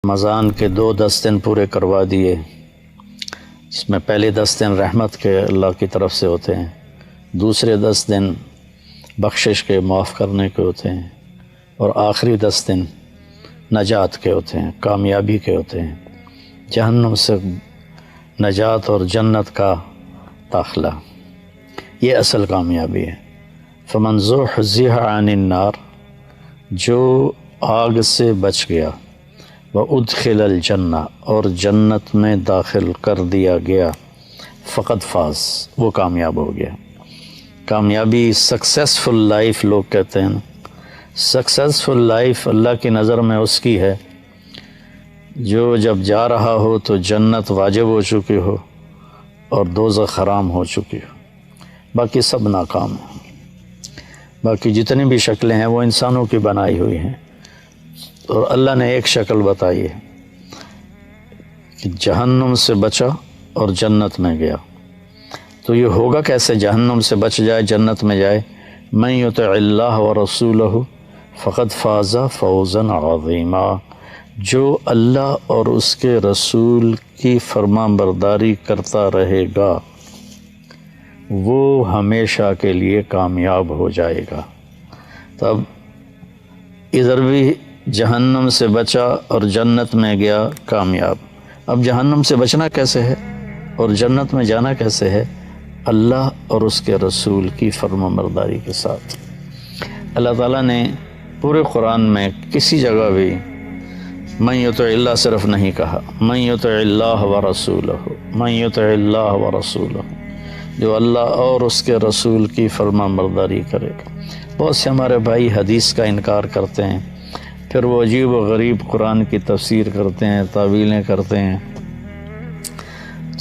رمضان کے 10 دن پورے کروا دیے، جس میں پہلے 10 دن رحمت کے اللہ کی طرف سے ہوتے ہیں، دوسرے 10 دن بخشش کے معاف کرنے کے ہوتے ہیں، اور آخری 10 دن نجات کے ہوتے ہیں، کامیابی کے ہوتے ہیں، جہنم سے نجات اور جنت کا داخلہ، یہ اصل کامیابی ہے۔ فمن زحزح عن النار، جو آگ سے بچ گیا، وادخل الجنہ، اور جنت میں داخل کر دیا گیا، فقد فاز، وہ کامیاب ہو گیا۔ کامیابی سکسیسفل لائف لوگ کہتے ہیں نا، سکسیسفل لائف اللہ کی نظر میں اس کی ہے جو جب جا رہا ہو تو جنت واجب ہو چکی ہو اور دوزخ حرام ہو چکی ہو، باقی سب ناکام ہیں۔ باقی جتنی بھی شکلیں ہیں وہ انسانوں کی بنائی ہوئی ہیں، اور اللہ نے ایک شکل بتائی ہے کہ جہنم سے بچا اور جنت میں گیا۔ تو یہ ہوگا کیسے جہنم سے بچ جائے جنت میں جائے؟ من یطع اللہ ورسولہ فقد فاز فوزا عظیما، جو اللہ اور اس کے رسول کی فرمان برداری کرتا رہے گا وہ ہمیشہ کے لیے کامیاب ہو جائے گا۔ تب ادھر بھی جہنم سے بچا اور جنت میں گیا، کامیاب۔ اب جہنم سے بچنا کیسے ہے اور جنت میں جانا کیسے ہے؟ اللہ اور اس کے رسول کی فرمان برداری کے ساتھ۔ اللہ تعالیٰ نے پورے قرآن میں کسی جگہ بھی من یطع اللہ صرف نہیں کہا، من یطع اللہ ورسولہ، من یطع اللہ ورسولہ، جو اللہ اور اس کے رسول کی فرمان برداری کرے گا۔ بہت سے ہمارے بھائی حدیث کا انکار کرتے ہیں، پھر وہ عجیب و غریب قرآن کی تفسیر کرتے ہیں، تعویلیں کرتے ہیں۔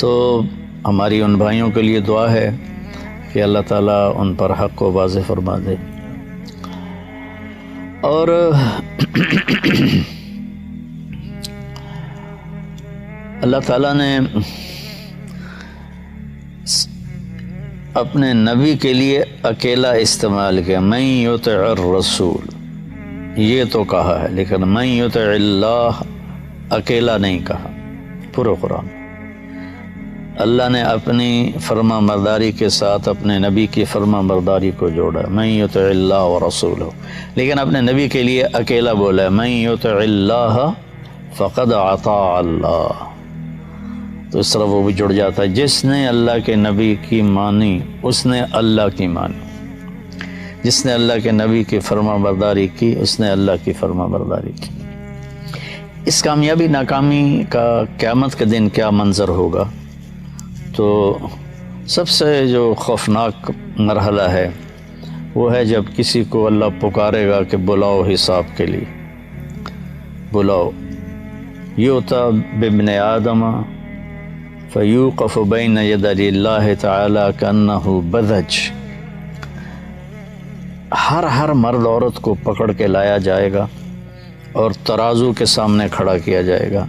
تو ہماری ان بھائیوں کے لیے دعا ہے کہ اللہ تعالیٰ ان پر حق کو واضح فرما دے۔ اور اللہ تعالیٰ نے اپنے نبی کے لیے اکیلا استعمال کیا، من یطع الرسول، یہ تو کہا ہے، لیکن من یطع اللہ اکیلا نہیں کہا۔ پورے قرآن اللہ نے اپنی فرما برداری کے ساتھ اپنے نبی کی فرما برداری کو جوڑا، من یطع اللہ ورسولہ، لیکن اپنے نبی کے لیے اکیلا بولا ہے، من یطع اللہ فقد اطاع اللہ۔ تو اس طرح وہ بھی جڑ جاتا ہے، جس نے اللہ کے نبی کی مانی اس نے اللہ کی مانی، جس نے اللہ کے نبی کی فرما برداری کی اس نے اللہ کی فرما برداری کی۔ اس کامیابی ناکامی کا قیامت کے دن کیا منظر ہوگا؟ تو سب سے جو خوفناک مرحلہ ہے وہ ہے جب کسی کو اللہ پکارے گا کہ بلاؤ حساب کے لیے، بلاؤ، یؤتی بابن آدم فیوقف بین یدی اللہ تعالی کأنہ بذج، ہر مرد عورت کو پکڑ کے لایا جائے گا اور ترازو کے سامنے کھڑا کیا جائے گا،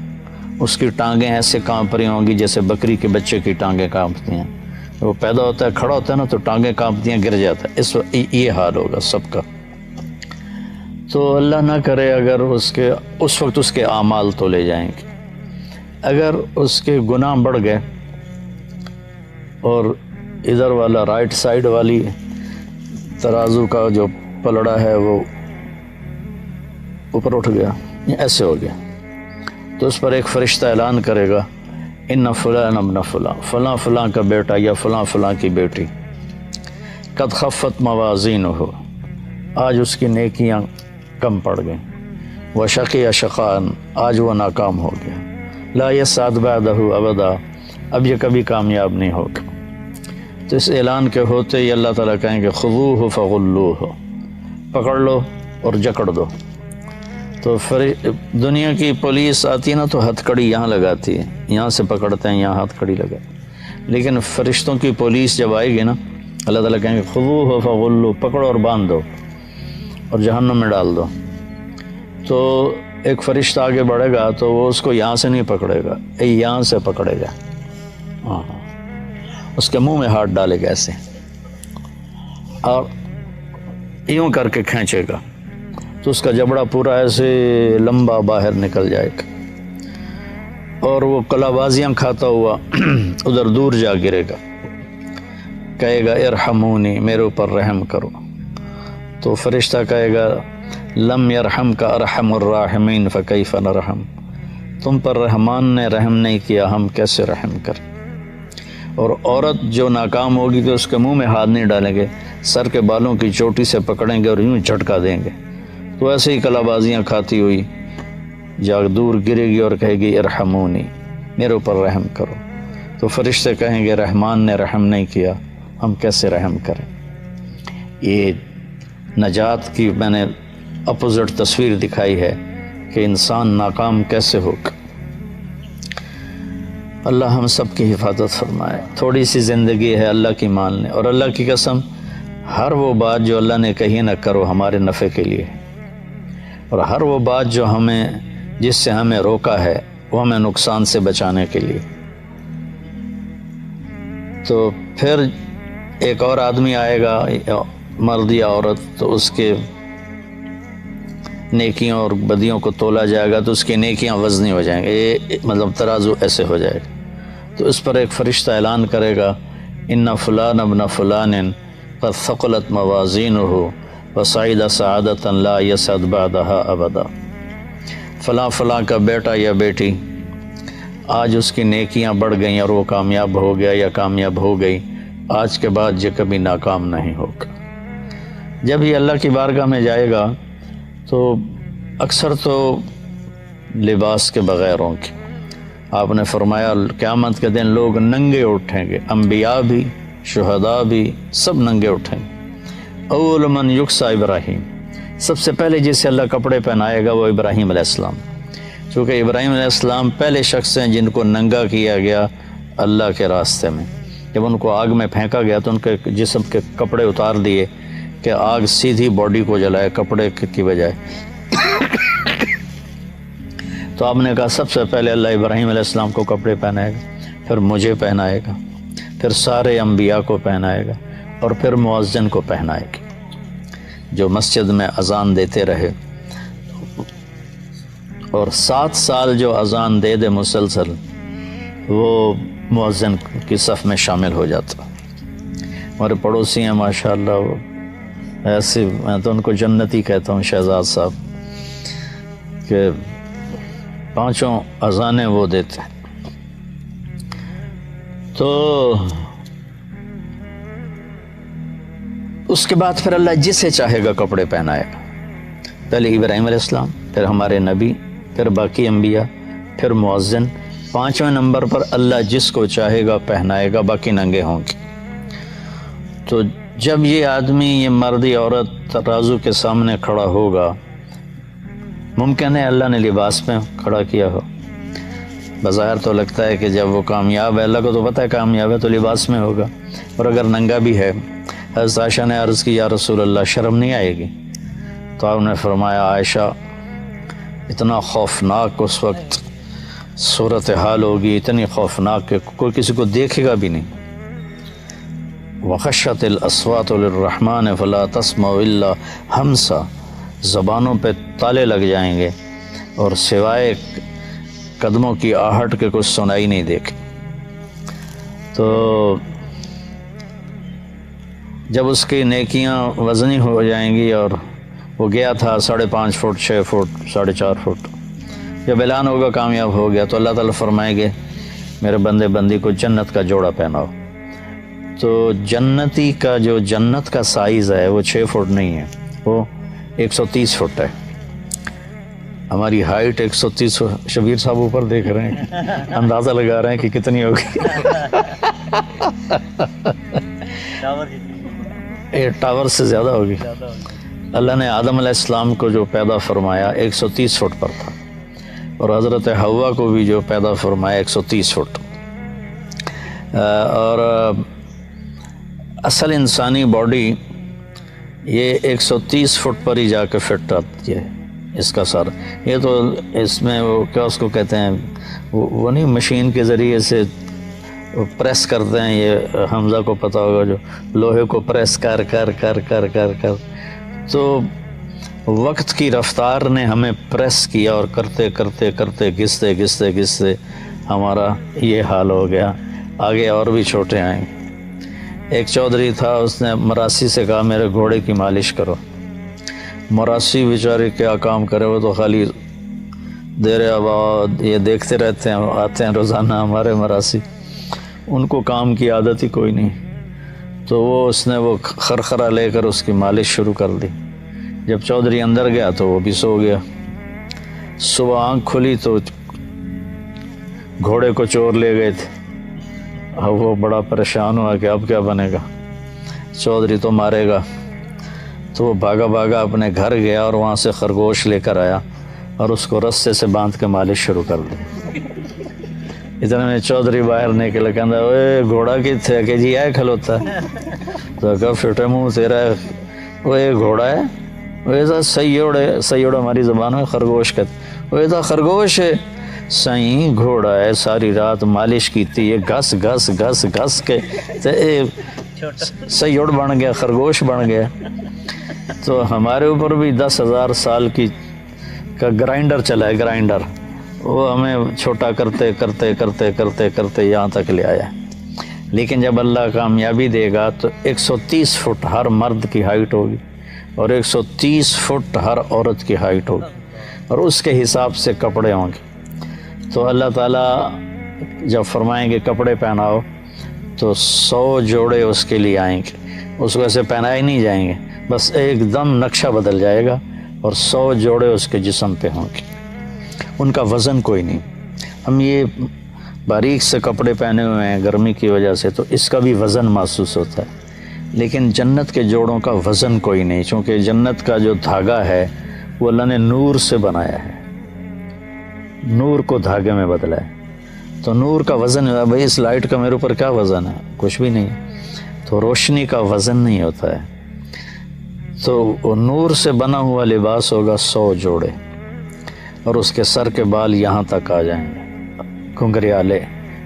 اس کی ٹانگیں ایسے کانپ رہی ہوں گی جیسے بکری کے بچے کی ٹانگیں کانپتی ہیں، وہ پیدا ہوتا ہے کھڑا ہوتا ہے نا تو ٹانگیں کانپتی ہیں، گر جاتا ہے، اس وقت یہ حال ہوگا سب کا۔ تو اللہ نہ کرے اگر اس وقت اس کے اعمال تولے جائیں گے، اگر اس کے گناہ بڑھ گئے اور ادھر والا رائٹ سائڈ والی ترازو کا جو پلڑا ہے وہ اوپر اٹھ گیا، ایسے ہو گیا، تو اس پر ایک فرشتہ اعلان کرے گا، ان فلان ابن فلاں، فلاں فلاں کا بیٹا یا فلاں فلاں کی بیٹی، قد خفت موازینہ، آج اس کی نیکیاں کم پڑ گئیں، وشقی شقاء، آج وہ ناکام ہو گیا، لا یسعد بعدہ ابدا، اب یہ کبھی کامیاب نہیں ہوگا۔ تو اس اعلان کے ہوتے ہی اللہ تعالیٰ کہیں گے خذوہ فغلوہ، پکڑ لو اور جکڑ دو۔ تو دنیا کی پولیس آتی ہے نا تو ہتھ کڑی یہاں لگاتی ہے، یہاں سے پکڑتے ہیں، یہاں ہتھ کڑی لگا، لیکن فرشتوں کی پولیس جب آئے گی نا اللہ تعالیٰ کہیں گے خذوہ فغلوہ، پکڑو اور باندھ دو اور جہنم میں ڈال دو۔ تو ایک فرشتہ آگے بڑھے گا تو وہ اس کو یہاں سے نہیں پکڑے گا، یہاں سے پکڑے گا، ہاں، اس کے منہ میں ہاتھ ڈالے گا ایسے اور یوں کر کے کھینچے گا تو اس کا جبڑا پورا ایسے لمبا باہر نکل جائے گا، اور وہ کلابازیاں کھاتا ہوا ادھر دور جا گرے گا، کہے گا ارحمونی، میرے اوپر رحم کرو، تو فرشتہ کہے گا لم یرحم کا ارحم الراحمین فکیف نرحم، تم پر رحمان نے رحم نہیں کیا، ہم کیسے رحم کریں۔ اور عورت جو ناکام ہوگی تو اس کے منہ میں ہاتھ نہیں ڈالیں گے، سر کے بالوں کی چوٹی سے پکڑیں گے اور یوں جھٹکا دیں گے، تو ایسے ہی کلابازیاں کھاتی ہوئی جا دور گرے گی اور کہے گی ارحمونی، میرے اوپر رحم کرو، تو فرشتے کہیں گے رحمان نے رحم نہیں کیا، ہم کیسے رحم کریں۔ یہ نجات کی میں نے اپوزٹ تصویر دکھائی ہے کہ انسان ناکام کیسے ہوگا۔ اللہ ہم سب کی حفاظت فرمائے۔ تھوڑی سی زندگی ہے، اللہ کی مان لیں، اور اللہ کی قسم ہر وہ بات جو اللہ نے کہی نہ کرو ہمارے نفع کے لیے، اور ہر وہ بات جو جس سے ہمیں روکا ہے وہ ہمیں نقصان سے بچانے کے لیے۔ تو پھر ایک اور آدمی آئے گا، مرد یا عورت، تو اس کے نیکیوں اور بدیوں کو تولا جائے گا تو اس کی نیکیاں وزنی ہو جائیں گے، مطلب ترازو ایسے ہو جائے گا، تو اس پر ایک فرشتہ اعلان کرے گا ان فلان ابن فلان قد ثقلت موازینہ وصعد سعادۃ لا یسعد بعدها ابدا، فلاں فلاں کا بیٹا یا بیٹی آج اس کی نیکیاں بڑھ گئیں اور وہ کامیاب ہو گیا یا کامیاب ہو گئی، آج کے بعد یہ کبھی ناکام نہیں ہوگا۔ جب یہ اللہ کی بارگاہ میں جائے گا تو اکثر تو لباس کے بغیر ہوں گے۔ آپ نے فرمایا قیامت کے دن لوگ ننگے اٹھیں گے، انبیاء بھی، شہداء بھی، سب ننگے اٹھیں گے۔ اول من یکسا ابراہیم، سب سے پہلے جسے اللہ کپڑے پہنائے گا وہ ابراہیم علیہ السلام، چونکہ ابراہیم علیہ السلام پہلے شخص ہیں جن کو ننگا کیا گیا اللہ کے راستے میں۔ جب ان کو آگ میں پھینکا گیا تو ان کے جسم کے کپڑے اتار دیے کہ آگ سیدھی باڈی کو جلائے کپڑے کی بجائے۔ تو آپ نے کہا سب سے پہلے اللہ ابراہیم علیہ السلام کو کپڑے پہنائے گا، پھر مجھے پہنائے گا، پھر سارے انبیاء کو پہنائے گا، اور پھر مؤذن کو پہنائے گا جو مسجد میں اذان دیتے رہے، اور 7 سال جو اذان دے دے مسلسل وہ مؤذن کی صف میں شامل ہو جاتا۔ ہمارے پڑوسی ہیں ماشاءاللہ، وہ ایسے، میں تو ان کو جنتی کہتا ہوں، شہزاد صاحب، کہ 5 اذانیں وہ دیتے ہیں۔ تو اس کے بعد پھر اللہ جسے چاہے گا کپڑے پہنائے گا، پہلے ابراہیم علیہ السلام، پھر ہمارے نبی، پھر باقی انبیاء، پھر مؤذن، 5ویں نمبر پر اللہ جس کو چاہے گا پہنائے گا، باقی ننگے ہوں گے۔ تو جب یہ آدمی، یہ مرد یا عورت ترازو کے سامنے کھڑا ہوگا، ممکن ہے اللہ نے لباس میں کھڑا کیا ہو، بظاہر تو لگتا ہے کہ جب وہ کامیاب ہے، اللہ کو تو پتہ ہے کامیاب ہے تو لباس میں ہوگا، اور اگر ننگا بھی ہے، حضرت عائشہ نے عرض کی یا رسول اللہ شرم نہیں آئے گی؟ تو آپ نے فرمایا عائشہ اتنا خوفناک اس وقت صورتحال ہوگی، اتنی خوفناک کہ کوئی کسی کو دیکھے گا بھی نہیں۔ وَخَشَّتِ الْأَصْوَاتُ لِلرَّحْمَنِ فَلَا تَسْمَعُ إِلَّا ہمسا، زبانوں پہ تالے لگ جائیں گے اور سوائے قدموں کی آہٹ کے کچھ سنائی نہیں دیکھے۔ تو جب اس کی نیکیاں وزنی ہو جائیں گی، اور وہ گیا تھا 5.5 فٹ، 6 فٹ، 4.5 فٹ، جب اعلان ہوگا کامیاب ہو گیا تو اللہ تعالیٰ فرمائیں گے میرے بندے بندی کو جنت کا جوڑا پہناؤ۔ تو جنتی کا جو جنت کا سائز ہے وہ 6 فٹ نہیں ہے، وہ 130 فٹ ہے۔ ہماری ہائٹ 130، شبیر صاحب اوپر دیکھ رہے ہیں، اندازہ لگا رہے ہیں کہ کتنی ہوگی۔ ٹاور سے زیادہ ہوگی۔ اللہ نے آدم علیہ السلام کو جو پیدا فرمایا 130 فٹ پر تھا، اور حضرت حوا کو بھی جو پیدا فرمایا 130 فٹ، اور اصل انسانی باڈی یہ 130 فٹ پر ہی جا کے فٹ آتی ہے، اس کا سر۔ یہ تو اس میں وہ کیا اس کو کہتے ہیں، وہ نہیں مشین کے ذریعے سے پریس کرتے ہیں، یہ حمزہ کو پتہ ہوگا، جو لوہے کو پریس کر کر کر کر کر کر تو وقت کی رفتار نے ہمیں پریس کیا، اور کرتے کرتے کرتے گھستے گھستے گھستے ہمارا یہ حال ہو گیا، آگے اور بھی چھوٹے آئیں۔ ایک چودھری تھا، اس نے مراسی سے کہا میرے گھوڑے کی مالش کرو۔ مراسی بیچارے کیا کام کرے، وہ تو خالی دیر آباد یہ دیکھتے رہتے ہیں، آتے ہیں روزانہ ہمارے مراسی، ان کو کام کی عادت ہی کوئی نہیں۔ تو اس نے وہ خرخرہ لے کر اس کی مالش شروع کر دی۔ جب چودھری اندر گیا تو وہ بھی سو گیا۔ صبح آنکھ کھلی تو گھوڑے کو چور لے گئے تھے۔ اب وہ بڑا پریشان ہوا کہ اب کیا بنے گا، چودھری تو مارے گا۔ تو وہ بھاگا بھاگا اپنے گھر گیا اور وہاں سے خرگوش لے کر آیا اور اس کو رستے سے باندھ کے مالش شروع کر دی۔ اتنے میں چودھری باہر نکل کہ اوے گھوڑا کتنے کہ جی ہے کھلوتا ہے، تو کہا فٹے منہ تیرا وہ ایک گھوڑا ہے، وہ ایسا سیوڑ ہے، سیوڑ ہماری زبان میں خرگوش کہتے، وہ ایسا خرگوش ہے، سائیں گھوڑا ہے، ساری رات مالش کی تھی، یہ گھس گھس گھس گھس کے سیوڑ بن گیا، خرگوش بن گیا۔ تو ہمارے اوپر بھی 10,000 سال کا گرائنڈر چلا ہے، گرائنڈر، وہ ہمیں چھوٹا کرتے کرتے کرتے کرتے کرتے یہاں تک لے آیا۔ لیکن جب اللہ کامیابی دے گا تو 130 فٹ ہر مرد کی ہائٹ ہوگی اور 130 فٹ ہر عورت کی ہائٹ ہوگی، اور اس کے حساب سے کپڑے ہوں گے۔ تو اللہ تعالیٰ جب فرمائیں گے کپڑے پہناؤ تو 100 جوڑے اس کے لیے آئیں گے، اس کو ایسے پہنائے نہیں جائیں گے، بس ایک دم نقشہ بدل جائے گا اور 100 جوڑے اس کے جسم پہ ہوں گے، ان کا وزن کوئی نہیں۔ ہم یہ باریک سے کپڑے پہنے ہوئے ہیں گرمی کی وجہ سے تو اس کا بھی وزن محسوس ہوتا ہے، لیکن جنت کے جوڑوں کا وزن کوئی نہیں، چونکہ جنت کا جو دھاگا ہے وہ اللہ نے نور سے بنایا ہے، نور کو دھاگے میں بدلا ہے۔ تو نور کا وزن ہے، بھائی اس لائٹ کا میرے اوپر کیا وزن ہے، کچھ بھی نہیں۔ تو روشنی کا وزن نہیں ہوتا ہے، تو وہ نور سے بنا ہوا لباس ہوگا 100 جوڑے، اور اس کے سر کے بال یہاں تک آ جائیں گے، گھنگریالے،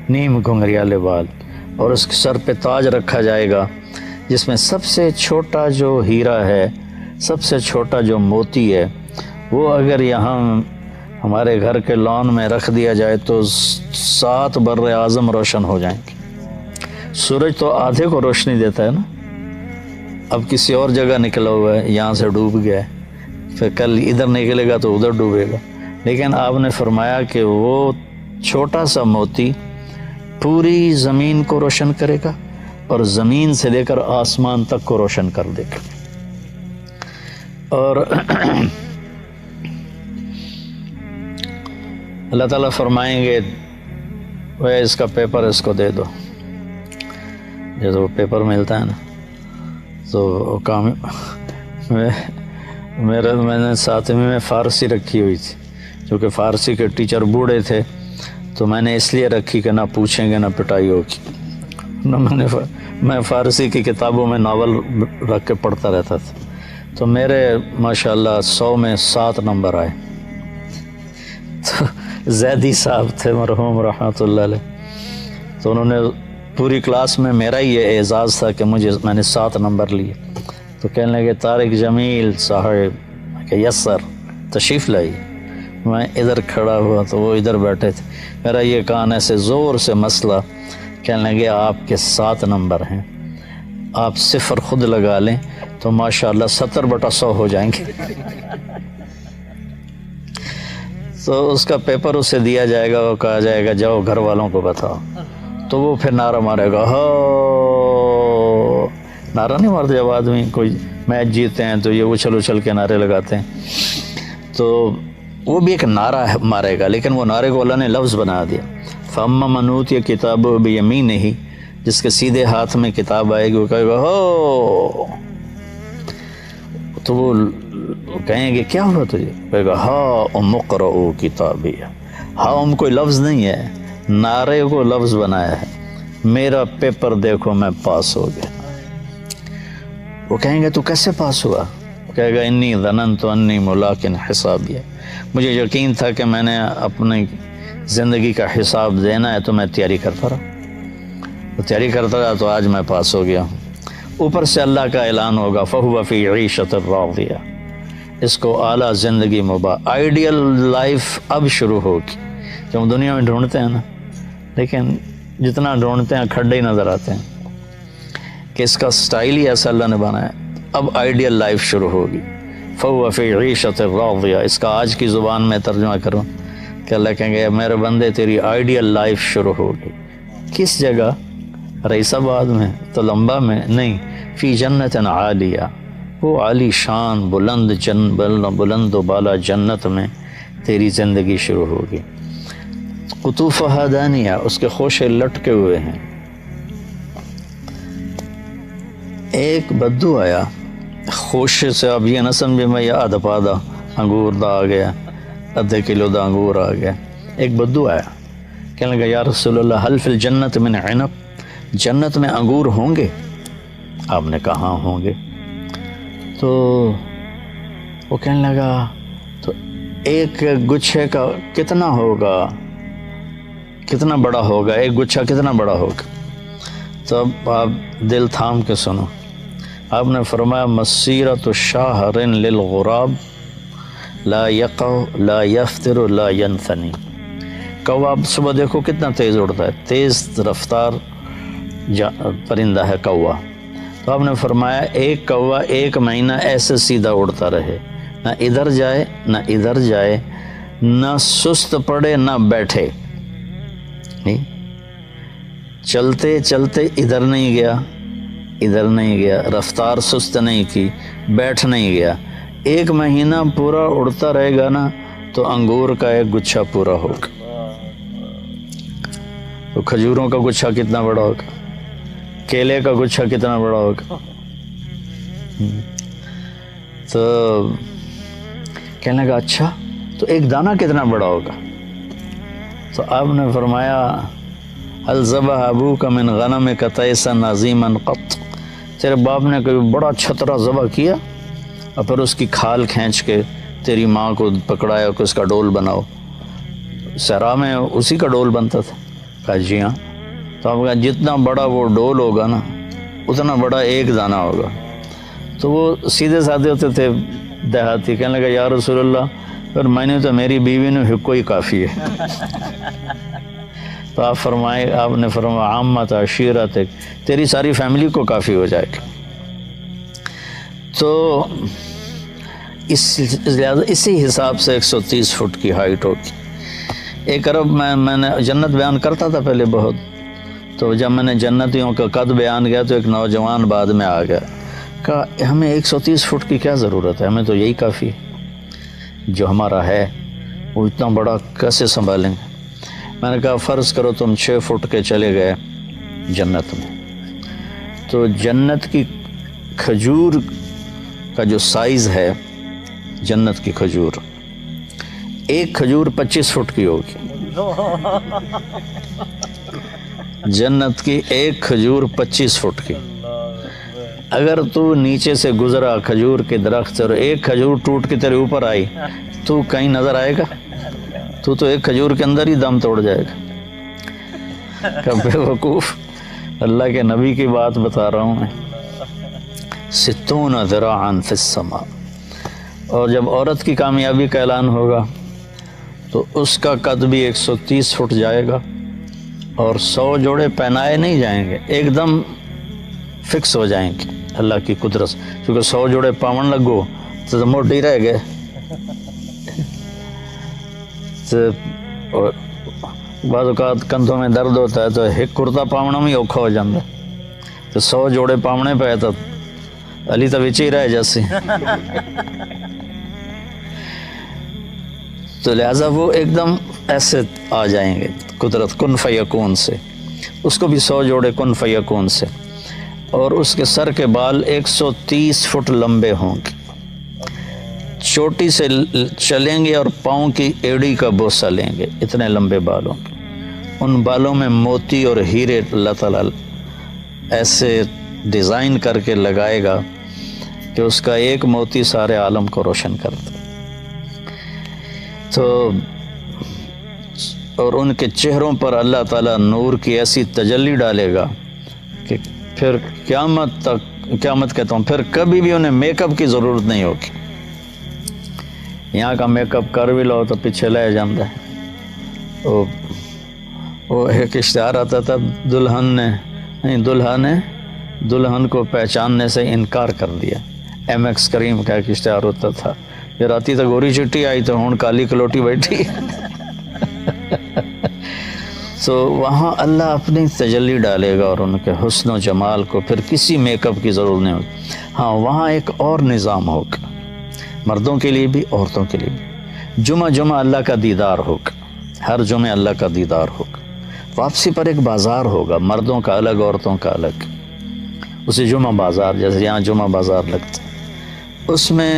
نیم گھنگریالے بال، اور اس کے سر پہ تاج رکھا جائے گا جس میں سب سے چھوٹا جو ہیرا ہے، سب سے چھوٹا جو موتی ہے، وہ اگر یہاں ہمارے گھر کے لان میں رکھ دیا جائے تو 7 بر اعظم روشن ہو جائیں گے۔ سورج تو آدھے کو روشنی دیتا ہے نا، اب کسی اور جگہ نکلا ہوا ہے، یہاں سے ڈوب گیا ہے، پھر کل ادھر نکلے گا تو ادھر ڈوبے گا، لیکن آپ نے فرمایا کہ وہ چھوٹا سا موتی پوری زمین کو روشن کرے گا اور زمین سے لے کر آسمان تک کو روشن کر دے گا۔ اور اللہ تعالیٰ فرمائیں گے وہ اس کا پیپر اس کو دے دو، جیسے وہ پیپر ملتا ہے نا، تو کام میں نے ساتویں میں فارسی رکھی ہوئی تھی، کیونکہ فارسی کے ٹیچر بوڑھے تھے تو میں نے اس لیے رکھی کہ نہ پوچھیں گے نہ پٹائی ہوگی، نہ میں فارسی کی کتابوں میں ناول رکھ کے پڑھتا رہتا تھا، تو میرے ماشاءاللہ 100 میں 7 نمبر آئے۔ تو زیدی صاحب تھے مرحوم رحمۃ اللہ علیہ، تو انہوں نے پوری کلاس میں میرا ہی یہ اعزاز تھا کہ میں نے 7 نمبر لیے، تو کہنے لگے طارق جمیل صاحب کہ یس سر تشریف لائیے۔ میں ادھر کھڑا ہوا تو وہ ادھر بیٹھے تھے، میرا یہ کان ایسے زور سے مسئلہ، کہنے لگے آپ کے 7 نمبر ہیں، آپ 0 خود لگا لیں تو ماشاءاللہ 70/100 ہو جائیں گے۔ تو اس کا پیپر اسے دیا جائے گا، وہ کہا جائے گا جاؤ گھر والوں کو بتاؤ، تو وہ پھر نعرہ مارے گا، ہو نعرہ نہیں مارتے جب آدمی کوئی میچ جیتے ہیں تو یہ اچھل اچھل کے نعرے لگاتے ہیں، تو وہ بھی ایک نعرہ مارے گا، لیکن وہ نعرے کو اللہ نے لفظ بنا دیا، فَأَمَّا مَنْ أُوتِيَ كِتَابَهُ بِيَمِينِهِ، جس کے سیدھے ہاتھ میں کتاب آئے گی وہ کہے گا ہو، تو وہ کہیں گے کیا ہوا تجھے، کہے گا ہا مقرؤ کتابیہ، ہا کوئی لفظ نہیں ہے، نعرے کو لفظ بنایا ہے، میرا پیپر دیکھو میں پاس ہو گیا۔ وہ کہیں گے تو کیسے پاس ہوا، کہے گا انی ظننت انی ملاق حسابیہ، مجھے یقین تھا کہ میں نے اپنی زندگی کا حساب دینا ہے تو میں تیاری کرتا رہا تو آج میں پاس ہو گیا ہوں۔ اوپر سے اللہ کا اعلان ہوگا فَهُوَ فِي عِيشَةٍ رَاضِيَةٍ، اس کو اعلیٰ زندگی آئیڈیل لائف اب شروع ہوگی، جو ہم دنیا میں ڈھونڈتے ہیں نا، لیکن جتنا ڈھونڈتے ہیں کھڈے ہی نظر آتے ہیں کہ اس کا سٹائل ہی ایسا اللہ نے بنایا. اب آئیڈیل لائف شروع ہوگی. فَهُوَ فِي عِيشَةٍ رَاضِيَةٍ. اس کا آج کی زبان میں ترجمہ کروں کہ اللہ کہیں گے میرے بندے تیری آئیڈیل لائف شروع ہوگی. کس جگہ؟ رئیس آباد میں، تلمبا میں نہیں، فی جنت عالیہ، وہ عالی شان بلند و بالا جنت میں تیری زندگی شروع ہوگی. قطوفہا دانیہ، اس کے خوشے لٹکے ہوئے ہیں. ایک بدو آیا خوشے سے، اب یہ نہ سمجھے میں یہ آدھا پادہ انگور دا آ گیا، آدھے کلو دا انگور آ گیا. ایک بدو آیا کہنے لگا یا رسول اللہ حل فی الجنت من عنب، جنت میں انگور ہوں گے؟ آپ نے کہا ہاں ہوں گے. تو وہ کہنے لگا تو ایک گچھے کا کتنا ہوگا، کتنا بڑا ہوگا، ایک گچھا کتنا بڑا ہوگا؟ تو اب آپ دل تھام کے سنو. آپ نے فرمایا مسیرۃ شہر للغراب لا یقع لا یفتر لا ینثنی. کوا آپ صبح دیکھو کتنا تیز اڑتا ہے، تیز رفتار پرندہ ہے کوا. تو آپ نے فرمایا ایک کوا ایک مہینہ ایسے سیدھا اڑتا رہے، نہ ادھر جائے نہ ادھر جائے، نہ سست پڑے نہ بیٹھے. نہیں چلتے چلتے ادھر نہیں گیا ادھر نہیں گیا، رفتار سست نہیں کی، بیٹھ نہیں گیا. ایک مہینہ پورا اڑتا رہے گا نا تو انگور کا ایک گچھا پورا ہوگا. تو کھجوروں کا گچھا کتنا بڑا ہوگا، کیلے کا گچھا کتنا بڑا ہوگا. تو کہنے لگا اچھا تو ایک دانہ کتنا بڑا ہوگا؟ تو آپ نے فرمایا هل ذبح ابوک من غنمک تیسا عظیما قط، تیرے باپ نے کوئی بڑا چھترا ذبح کیا اور پھر اس کی کھال کھینچ کے تیری ماں کو پکڑایا کہ اس کا ڈول بناؤ؟ صحرا میں اسی کا ڈول بنتا تھا. کہا جی ہاں. تو آپ کہا جتنا بڑا وہ ڈول ہوگا نا اتنا بڑا ایک دانہ ہوگا. تو وہ سیدھے سادھے ہوتے تھے دیہاتی، کہنے لگا یا رسول اللہ پھر میں نے تو میری بیوی نے حقو ہی کافی ہے. تو آپ نے فرمایا عامت عشیرتک، تیری ساری فیملی کو کافی ہو جائے گا. تو اسی حساب سے 130 فٹ کی ہائٹ ہوگی. ایک عرب میں نے جنت بیان کرتا تھا پہلے بہت، تو جب میں نے جنتیوں کا قد بیان کیا تو ایک نوجوان بعد میں آ گیا، کہا ہمیں 130 فٹ کی کیا ضرورت ہے، ہمیں تو یہی کافی ہے، جو ہمارا ہے وہ اتنا بڑا کیسے سنبھالیں گے. میں نے کہا فرض کرو تم 6 فٹ کے چلے گئے جنت میں، تو جنت کی کھجور کا جو سائز ہے، جنت کی کھجور ایک کھجور 25 فٹ کی ہوگی. جنت کی ایک کھجور 25 فٹ کی. اگر تو نیچے سے گزرا کھجور کے درخت اور ایک کھجور ٹوٹ کے تیرے اوپر آئی تو کہیں نظر آئے گا؟ تو ایک کھجور کے اندر ہی دم توڑ جائے گا. کہ بے وقوف، اللہ کے نبی کی بات بتا رہا ہوں میں. 60 ذراعا فی السماء. اور جب عورت کی کامیابی کا اعلان ہوگا تو اس کا قد بھی 130 فٹ جائے گا، اور 100 جوڑے پہنائے نہیں جائیں گے، ایک دم فکس ہو جائیں گے اللہ کی قدرت سے. کیونکہ 100 جوڑے پاون لگو تو موٹے ہی رہ گئے. بعض اوقات کندھوں میں درد ہوتا ہے تو ایک کرتا پاونا میں اوکھا ہو جاتا ہے، تو 100 جوڑے پاونے پہ تو علی تو وچ ہی رہ جیسے. تو لہٰذا وہ ایک دم ایسے آ جائیں گے قدرت کن فیکون سے. اس کو بھی 100 جوڑے کن فیکون سے. اور اس کے سر کے بال 130 فٹ لمبے ہوں گے، چوٹی سے چلیں گے اور پاؤں کی ایڑی کا بوسہ لیں گے، اتنے لمبے بال ہوں گے. ان بالوں میں موتی اور ہیرے اللہ تعالیٰ ایسے ڈیزائن کر کے لگائے گا کہ اس کا ایک موتی سارے عالم کو روشن کرتا. تو اور ان کے چہروں پر اللہ تعالیٰ نور کی ایسی تجلی ڈالے گا کہ پھر قیامت کہتا ہوں پھر کبھی بھی انہیں میک اپ کی ضرورت نہیں ہوگی. یہاں کا میک اپ کر بھی لو تو پیچھے لے جاتا ہے. وہ ایک اشتہار آتا تھا، دلہا نے دلہن کو پہچاننے سے انکار کر دیا۔ ایم ایکس کریم کا ایک اشتہار ہوتا تھا، یہ راتی تو گوری چٹی آئی تو ہون کالی کلوٹی بیٹھی۔ تو وہاں اللہ اپنی تجلی ڈالے گا اور ان کے حسن و جمال کو پھر کسی میک اپ کی ضرورت نہیں ہوگی۔ ہاں وہاں ایک اور نظام ہوگا، مردوں کے لیے بھی عورتوں کے لیے بھی۔ جمعہ اللہ کا دیدار ہوگا، ہر جمعے اللہ کا دیدار ہوگا۔ واپسی پر ایک بازار ہوگا، مردوں کا الگ عورتوں کا الگ، اسے جمعہ بازار، جیسے یہاں جمعہ بازار لگتا ہے، اس میں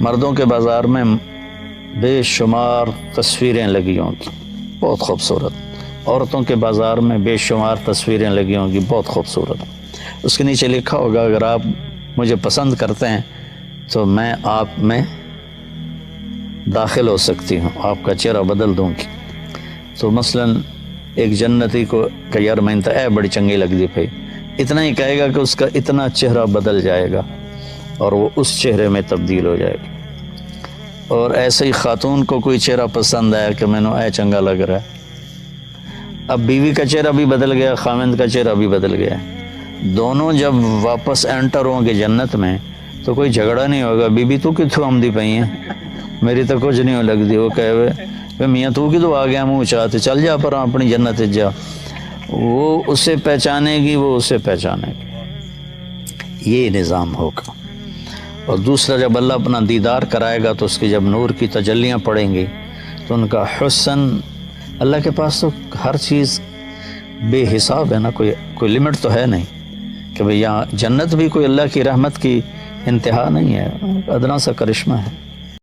مردوں کے بازار میں بے شمار تصویریں لگی ہوں گی بہت خوبصورت، عورتوں کے بازار میں بے شمار تصویریں لگی ہوں گی بہت خوبصورت۔ اس کے نیچے لکھا ہوگا اگر آپ مجھے پسند کرتے ہیں تو میں آپ میں داخل ہو سکتی ہوں، آپ کا چہرہ بدل دوں گی۔ تو مثلاً ایک جنتی کو کہ یار میں تو بڑی چنگی لگ دی پئی، اتنا ہی کہے گا کہ اس کا اتنا چہرہ بدل جائے گا اور وہ اس چہرے میں تبدیل ہو جائے گا۔ اور ایسے ہی خاتون کو کوئی چہرہ پسند آیا کہ میں نے چنگا لگ رہا ہے، اب بیوی کا چہرہ بھی بدل گیا، خاوند کا چہرہ بھی بدل گیا، دونوں جب واپس انٹر ہوں گے جنت میں تو کوئی جھگڑا نہیں ہوگا، بی بی تو کتوں آمدی پئی ہیں، میری تو کچھ نہیں ہو لگتی، وہ کہے ہوئے میاں تو کدو آ گیا منہ چاہتے، چل جا پر اپنی جنت جا۔ وہ اسے پہچانے گی، وہ اسے پہچانے گی، یہ نظام ہوگا۔ اور دوسرا جب اللہ اپنا دیدار کرائے گا تو اس کی جب نور کی تجلیاں پڑیں گی تو ان کا حسن، اللہ کے پاس تو ہر چیز بے حساب ہے نا، کوئی لمٹ تو ہے نہیں کہ بھئی یہاں جنت بھی کوئی اللہ کی رحمت کی انتہا نہیں ہے، ادنا سا کرشمہ ہے۔